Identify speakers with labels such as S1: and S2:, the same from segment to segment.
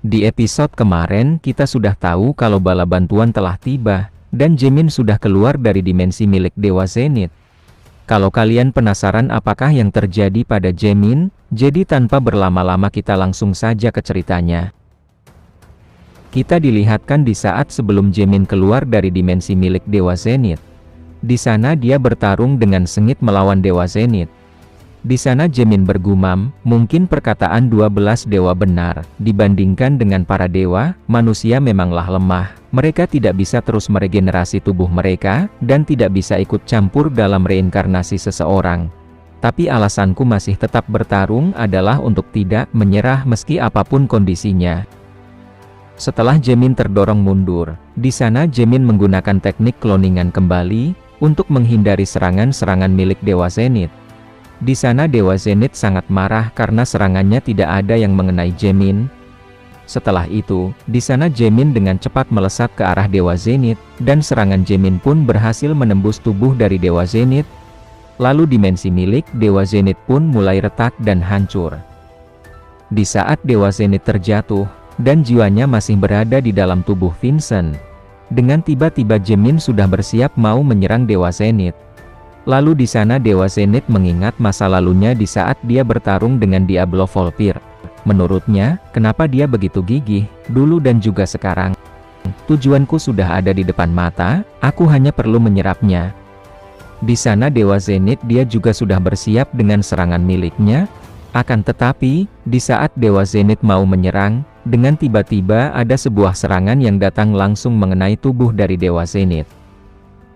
S1: Di episode kemarin kita sudah tahu kalau bala bantuan telah tiba, dan Jaemin sudah keluar dari dimensi milik Dewa Zenith. Kalau kalian penasaran apakah yang terjadi pada Jaemin, jadi tanpa berlama-lama kita langsung saja ke ceritanya. Kita dilihatkan di saat sebelum Jaemin keluar dari dimensi milik Dewa Zenith. Di sana dia bertarung dengan sengit melawan Dewa Zenith. Di sana Jaemin bergumam, mungkin perkataan 12 dewa benar, dibandingkan dengan para dewa, manusia memanglah lemah, mereka tidak bisa terus meregenerasi tubuh mereka, dan tidak bisa ikut campur dalam reinkarnasi seseorang. Tapi alasanku masih tetap bertarung adalah untuk tidak menyerah meski apapun kondisinya. Setelah Jaemin terdorong mundur, di sana Jaemin menggunakan teknik kloningan kembali, untuk menghindari serangan-serangan milik Dewa Zenith. Di sana Dewa Zenith sangat marah karena serangannya tidak ada yang mengenai Jaemin. Setelah itu, di sana Jaemin dengan cepat melesat ke arah Dewa Zenith, dan serangan Jaemin pun berhasil menembus tubuh dari Dewa Zenith. Lalu dimensi milik Dewa Zenith pun mulai retak dan hancur. Di saat Dewa Zenith terjatuh, dan jiwanya masih berada di dalam tubuh Vincent, dengan tiba-tiba Jaemin sudah bersiap mau menyerang Dewa Zenith. Lalu di sana Dewa Zenith mengingat masa lalunya di saat dia bertarung dengan Diablo Volpir. Menurutnya, kenapa dia begitu gigih, dulu dan juga sekarang. Tujuanku sudah ada di depan mata, aku hanya perlu menyerapnya. Di sana Dewa Zenith dia juga sudah bersiap dengan serangan miliknya. Akan tetapi, di saat Dewa Zenith mau menyerang, dengan tiba-tiba ada sebuah serangan yang datang langsung mengenai tubuh dari Dewa Zenith.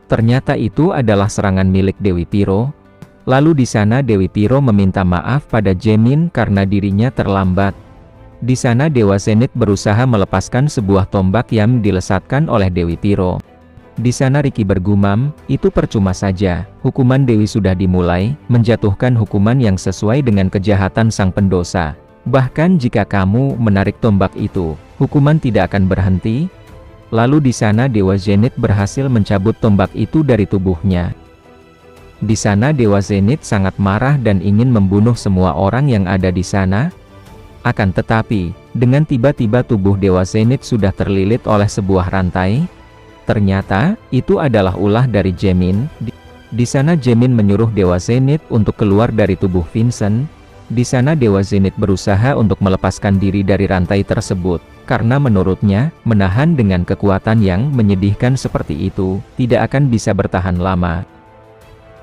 S1: Ternyata itu adalah serangan milik Dewi Pyro. Lalu di sana Dewi Pyro meminta maaf pada Jaemin karena dirinya terlambat. Di sana Dewa Zenith berusaha melepaskan sebuah tombak yang dilesatkan oleh Dewi Pyro. Di sana Riki bergumam, itu percuma saja, hukuman Dewi sudah dimulai, menjatuhkan hukuman yang sesuai dengan kejahatan sang pendosa. Bahkan jika kamu menarik tombak itu, hukuman tidak akan berhenti. Lalu di sana Dewa Zenith berhasil mencabut tombak itu dari tubuhnya. Di sana Dewa Zenith sangat marah dan ingin membunuh semua orang yang ada di sana. Akan tetapi, dengan tiba-tiba tubuh Dewa Zenith sudah terlilit oleh sebuah rantai. Ternyata, itu adalah ulah dari Jaemin. Di sana Jaemin menyuruh Dewa Zenith untuk keluar dari tubuh Vincent. Di sana Dewa Zenith berusaha untuk melepaskan diri dari rantai tersebut, karena menurutnya, menahan dengan kekuatan yang menyedihkan seperti itu, tidak akan bisa bertahan lama.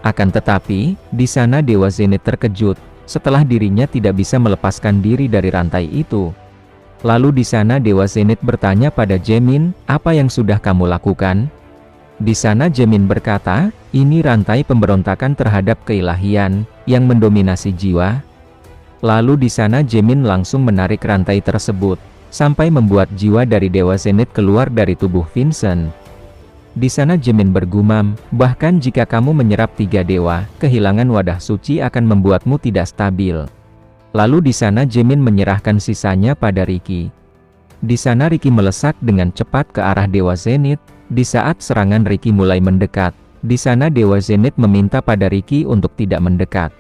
S1: Akan tetapi, di sana Dewa Zenith terkejut, setelah dirinya tidak bisa melepaskan diri dari rantai itu. Lalu di sana Dewa Zenith bertanya pada Jaemin, apa yang sudah kamu lakukan? Di sana Jaemin berkata, ini rantai pemberontakan terhadap keilahian, yang mendominasi jiwa. Lalu di sana Jaemin langsung menarik rantai tersebut, sampai membuat jiwa dari Dewa Zenith keluar dari tubuh Vincent. Di sana Jaemin bergumam, bahkan jika kamu menyerap 3 dewa, kehilangan wadah suci akan membuatmu tidak stabil. Lalu di sana Jaemin menyerahkan sisanya pada Riki. Di sana Riki melesat dengan cepat ke arah Dewa Zenith. Di saat serangan Riki mulai mendekat, di sana Dewa Zenith meminta pada Riki untuk tidak mendekat.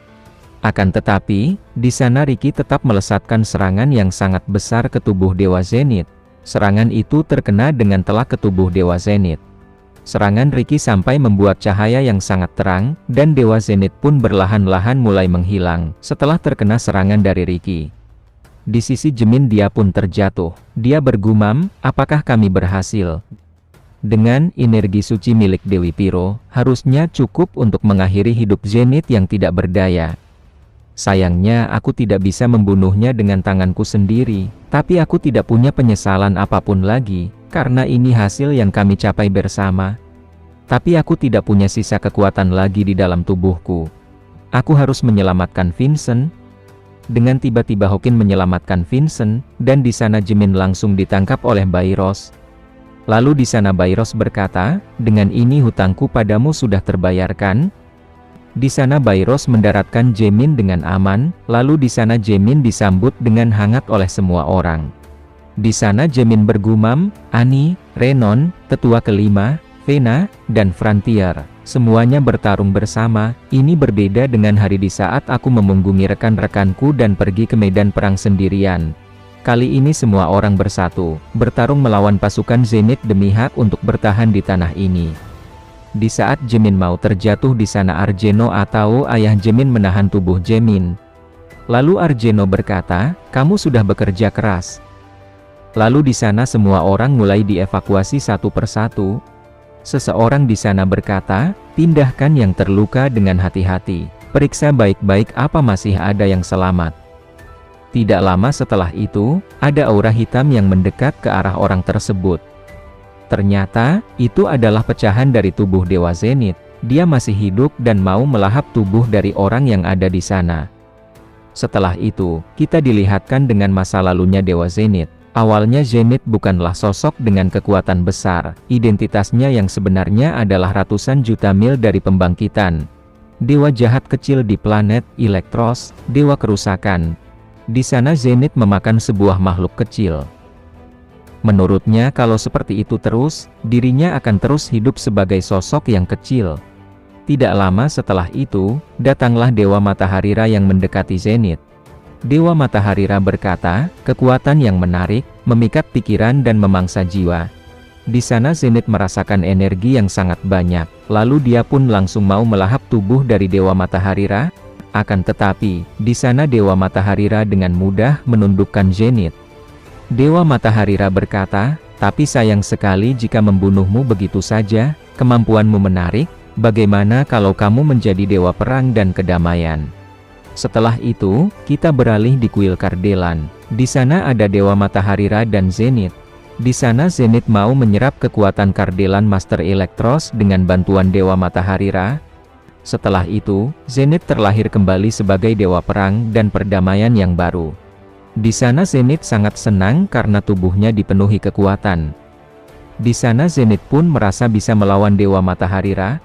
S1: Akan tetapi, di sana Riki tetap melesatkan serangan yang sangat besar ke tubuh Dewa Zenith. Serangan itu terkena dengan telak ke tubuh Dewa Zenith. Serangan Riki sampai membuat cahaya yang sangat terang, dan Dewa Zenith pun berlahan-lahan mulai menghilang, setelah terkena serangan dari Riki. Di sisi Jaemin dia pun terjatuh. Dia bergumam, apakah kami berhasil? Dengan energi suci milik Dewi Pyro, harusnya cukup untuk mengakhiri hidup Zenith yang tidak berdaya. Sayangnya aku tidak bisa membunuhnya dengan tanganku sendiri, tapi aku tidak punya penyesalan apapun lagi, karena ini hasil yang kami capai bersama. Tapi aku tidak punya sisa kekuatan lagi di dalam tubuhku. Aku harus menyelamatkan Vincent. Dengan tiba-tiba Hawkin menyelamatkan Vincent, dan di sana Jaemin langsung ditangkap oleh Bairos. Lalu di sana Bairos berkata, dengan ini hutangku padamu sudah terbayarkan. Di sana Bairos mendaratkan Jaemin dengan aman, lalu di sana Jaemin disambut dengan hangat oleh semua orang. Di sana Jaemin bergumam, Ani, Renon, tetua kelima, Vena, dan Frontier, semuanya bertarung bersama. Ini berbeda dengan hari di saat aku memunggungi rekan-rekanku dan pergi ke medan perang sendirian. Kali ini semua orang bersatu, bertarung melawan pasukan Zenith demi hak untuk bertahan di tanah ini. Di saat Jaemin mau terjatuh di sana, Arjeno atau ayah Jaemin menahan tubuh Jaemin. Lalu Arjeno berkata, "Kamu sudah bekerja keras." Lalu di sana semua orang mulai dievakuasi satu persatu. Seseorang di sana berkata, "Pindahkan yang terluka dengan hati-hati. Periksa baik-baik apa masih ada yang selamat." Tidak lama setelah itu, ada aura hitam yang mendekat ke arah orang tersebut. Ternyata, itu adalah pecahan dari tubuh Dewa Zenith. Dia masih hidup dan mau melahap tubuh dari orang yang ada di sana. Setelah itu, kita dilihatkan dengan masa lalunya Dewa Zenith. Awalnya Zenith bukanlah sosok dengan kekuatan besar. Identitasnya yang sebenarnya adalah ratusan juta mil dari pembangkitan. Dewa jahat kecil di planet Elektros, dewa kerusakan. Di sana Zenith memakan sebuah makhluk kecil. Menurutnya kalau seperti itu terus, dirinya akan terus hidup sebagai sosok yang kecil. Tidak lama setelah itu, datanglah Dewa Mataharira yang mendekati Zenith. Dewa Mataharira berkata, "Kekuatan yang menarik, memikat pikiran dan memangsa jiwa." Di sana Zenith merasakan energi yang sangat banyak, lalu dia pun langsung mau melahap tubuh dari Dewa Mataharira. Akan tetapi, di sana Dewa Mataharira dengan mudah menundukkan Zenith. Dewa Mataharira berkata, "Tapi sayang sekali jika membunuhmu begitu saja, kemampuanmu menarik, bagaimana kalau kamu menjadi Dewa Perang dan Kedamaian?" Setelah itu, kita beralih di kuil Kardelan. Di sana ada Dewa Mataharira dan Zenith. Di sana Zenith mau menyerap kekuatan Kardelan Master Elektros dengan bantuan Dewa Mataharira. Setelah itu, Zenith terlahir kembali sebagai Dewa Perang dan Perdamaian yang baru. Di sana Zenith sangat senang karena tubuhnya dipenuhi kekuatan. Di sana Zenith pun merasa bisa melawan Dewa Mataharira.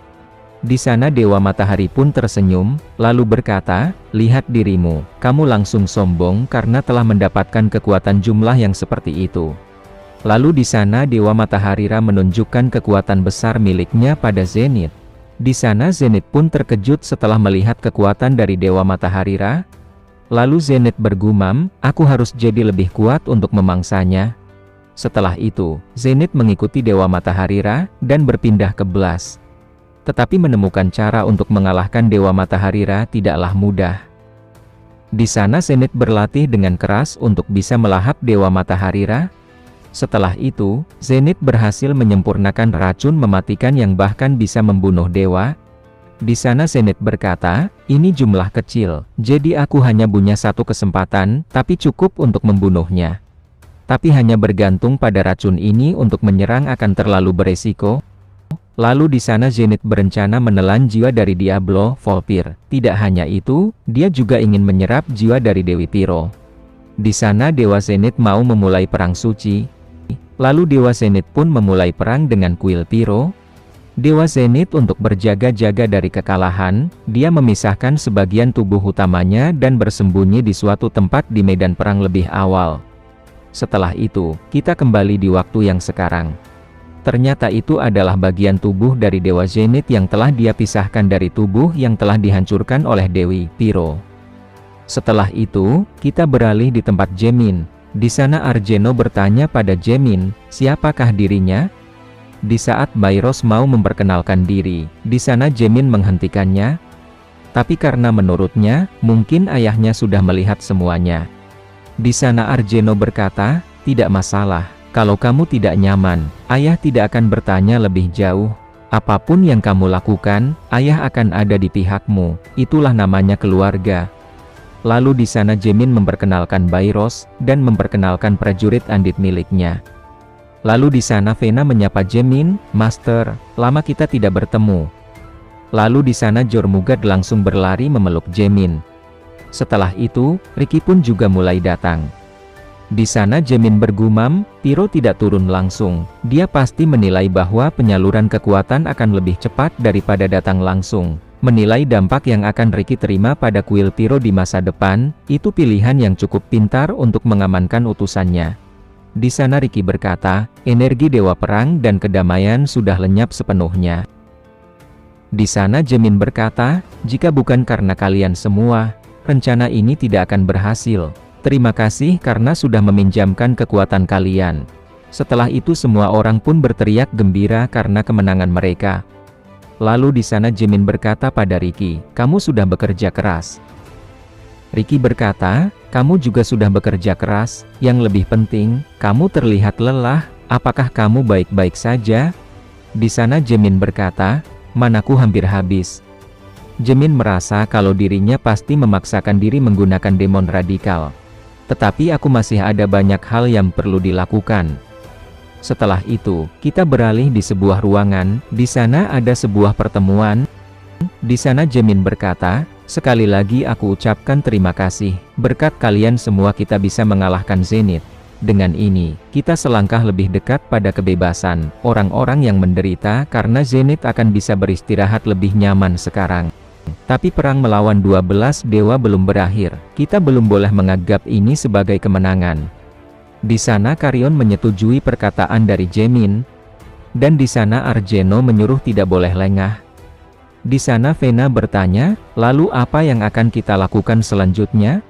S1: Di sana Dewa Matahari pun tersenyum, lalu berkata, "Lihat dirimu, kamu langsung sombong karena telah mendapatkan kekuatan jumlah yang seperti itu." Lalu di sana Dewa Mataharira menunjukkan kekuatan besar miliknya pada Zenith. Di sana Zenith pun terkejut setelah melihat kekuatan dari Dewa Mataharira. Lalu Zenith bergumam, "Aku harus jadi lebih kuat untuk memangsanya." Setelah itu, Zenith mengikuti Dewa Mataharira, dan berpindah ke Blast. Tetapi menemukan cara untuk mengalahkan Dewa Mataharira tidaklah mudah. Di sana Zenith berlatih dengan keras untuk bisa melahap Dewa Mataharira. Setelah itu, Zenith berhasil menyempurnakan racun mematikan yang bahkan bisa membunuh dewa. Di sana Zenith berkata, "Ini jumlah kecil, jadi aku hanya punya satu kesempatan, tapi cukup untuk membunuhnya. Tapi hanya bergantung pada racun ini untuk menyerang akan terlalu beresiko." Lalu di sana Zenith berencana menelan jiwa dari Diablo Volpir. Tidak hanya itu, dia juga ingin menyerap jiwa dari Dewi Piro. Di sana Dewa Zenith mau memulai perang suci. Lalu Dewa Zenith pun memulai perang dengan kuil Piro. Dewa Zenith untuk berjaga-jaga dari kekalahan, dia memisahkan sebagian tubuh utamanya dan bersembunyi di suatu tempat di medan perang lebih awal. Setelah itu, kita kembali di waktu yang sekarang. Ternyata itu adalah bagian tubuh dari Dewa Zenith yang telah dia pisahkan dari tubuh yang telah dihancurkan oleh Dewi Piro. Setelah itu, kita beralih di tempat Jaemin. Di sana Arjeno bertanya pada Jaemin, siapakah dirinya? Di saat Bairos mau memperkenalkan diri, di sana Jaemin menghentikannya. Tapi karena menurutnya, mungkin ayahnya sudah melihat semuanya. Di sana Arjeno berkata, "Tidak masalah, kalau kamu tidak nyaman, ayah tidak akan bertanya lebih jauh. Apapun yang kamu lakukan, ayah akan ada di pihakmu, itulah namanya keluarga." Lalu di sana Jaemin memperkenalkan Bairos, dan memperkenalkan prajurit Andit miliknya. Lalu di sana Vena menyapa Jaemin, "Master, lama kita tidak bertemu." Lalu di sana Jormungand langsung berlari memeluk Jaemin. Setelah itu, Riki pun juga mulai datang. Di sana Jaemin bergumam, "Piro tidak turun langsung, dia pasti menilai bahwa penyaluran kekuatan akan lebih cepat daripada datang langsung. Menilai dampak yang akan Riki terima pada kuil Piro di masa depan, itu pilihan yang cukup pintar untuk mengamankan utusannya." Di sana Riki berkata, "Energi Dewa Perang dan Kedamaian sudah lenyap sepenuhnya." Di sana Jaemin berkata, "Jika bukan karena kalian semua, rencana ini tidak akan berhasil." Terima kasih karena sudah meminjamkan kekuatan kalian. Setelah itu semua orang pun berteriak gembira karena kemenangan mereka. Lalu di sana Jaemin berkata pada Ricky, kamu sudah bekerja keras. Ricky berkata, kamu juga sudah bekerja keras, yang lebih penting, kamu terlihat lelah, apakah kamu baik-baik saja? Di sana Jaemin berkata, manaku hampir habis. Jaemin merasa kalau dirinya pasti memaksakan diri menggunakan demon radikal. Tetapi aku masih ada banyak hal yang perlu dilakukan. Setelah itu, kita beralih di sebuah ruangan, di sana ada sebuah pertemuan. Di sana Jaemin berkata, sekali lagi aku ucapkan terima kasih, berkat kalian semua kita bisa mengalahkan Zenith. Dengan ini, kita selangkah lebih dekat pada kebebasan, orang-orang yang menderita karena Zenith akan bisa beristirahat lebih nyaman sekarang. Tapi perang melawan 12 dewa belum berakhir, kita belum boleh menganggap ini sebagai kemenangan. Di sana Carrion menyetujui perkataan dari Jaemin, dan di sana Argeno menyuruh tidak boleh lengah. Di sana Vena bertanya, lalu apa yang akan kita lakukan selanjutnya?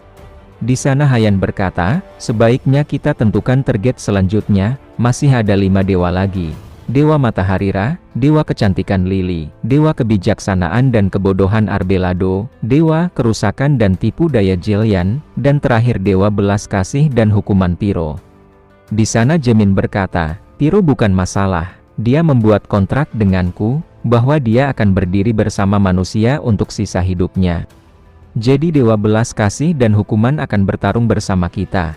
S1: Di sana Hayan berkata, sebaiknya kita tentukan target selanjutnya, masih ada 5 dewa lagi. Dewa Matahari Ra, Dewa Kecantikan Lily, Dewa Kebijaksanaan dan Kebodohan Arbelado, Dewa Kerusakan dan Tipu Daya Jillian, dan terakhir Dewa Belas Kasih dan Hukuman Pyro. Di sana Jaemin berkata, Pyro bukan masalah, dia membuat kontrak denganku, bahwa dia akan berdiri bersama manusia untuk sisa hidupnya. Jadi Dewa Belas Kasih dan Hukuman akan bertarung bersama kita.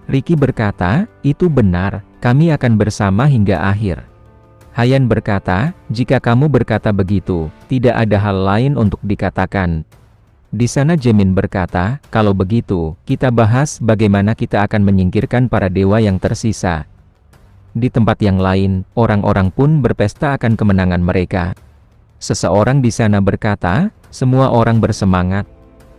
S1: Ricky berkata, itu benar, kami akan bersama hingga akhir. Hayan berkata, jika kamu berkata begitu, tidak ada hal lain untuk dikatakan. Di sana Jaemin berkata, kalau begitu, kita bahas bagaimana kita akan menyingkirkan para dewa yang tersisa. Di tempat yang lain, orang-orang pun berpesta akan kemenangan mereka. Seseorang di sana berkata, semua orang bersemangat.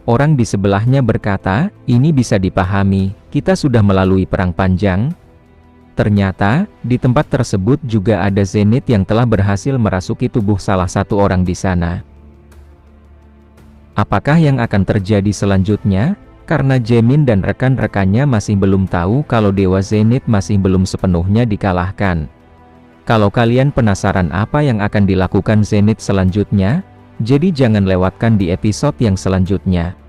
S1: Orang di sebelahnya berkata, ini bisa dipahami, kita sudah melalui perang panjang. Ternyata, di tempat tersebut juga ada Zenith yang telah berhasil merasuki tubuh salah satu orang di sana. Apakah yang akan terjadi selanjutnya? Karena Jaemin dan rekan-rekannya masih belum tahu kalau Dewa Zenith masih belum sepenuhnya dikalahkan. Kalau kalian penasaran apa yang akan dilakukan Zenith selanjutnya, jadi jangan lewatkan di episode yang selanjutnya.